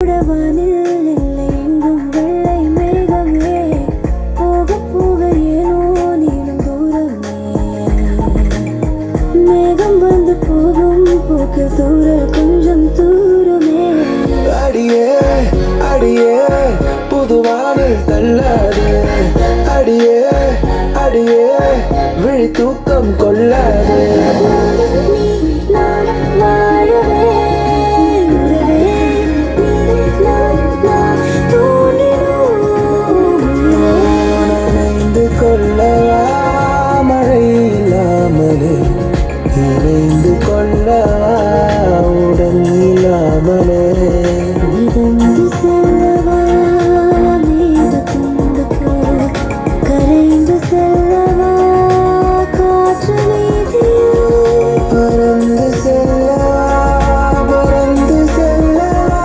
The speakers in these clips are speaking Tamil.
வானில் இல்லை எங்கும் வெள்ளை மேகமே போக போக ஏனோ நீளும் தூரமே மேகம் வந்து போகும் போக்கு தூரல் கொஞ்சம் தூரமே அடியே அடியே புதுவானில் தள்ளாது அடியே அடியே விழி தூக்கம் கொள்ளாது இணைந்து கொள்ளவா உடல் இல்லாமலே மிதந்து செல்லவா மேகத்துண்டுக்கு கரைந்து செல்லவா காற்று வீதியில் பறந்து செல்லவா பறந்து செல்லவா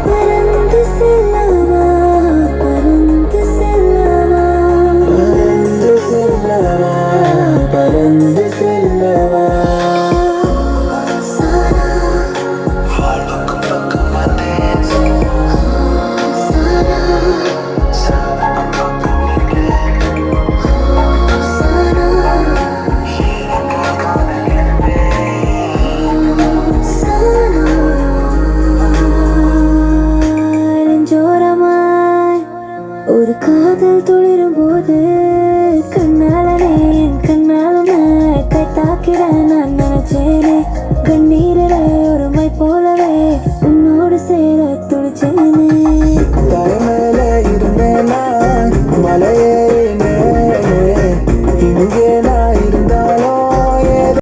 பறந்து செல்லவா பறந்து செல்லவா பறந்து செல்லவா பறந்து செல்லவா ஒரு காதல் துளிரும் போது கண்ணாலனே என் கண்ணாலுமே கை தாக்கிட நான் நினைச்சேனே கண்ணீரிலே ஒரு மை போலவே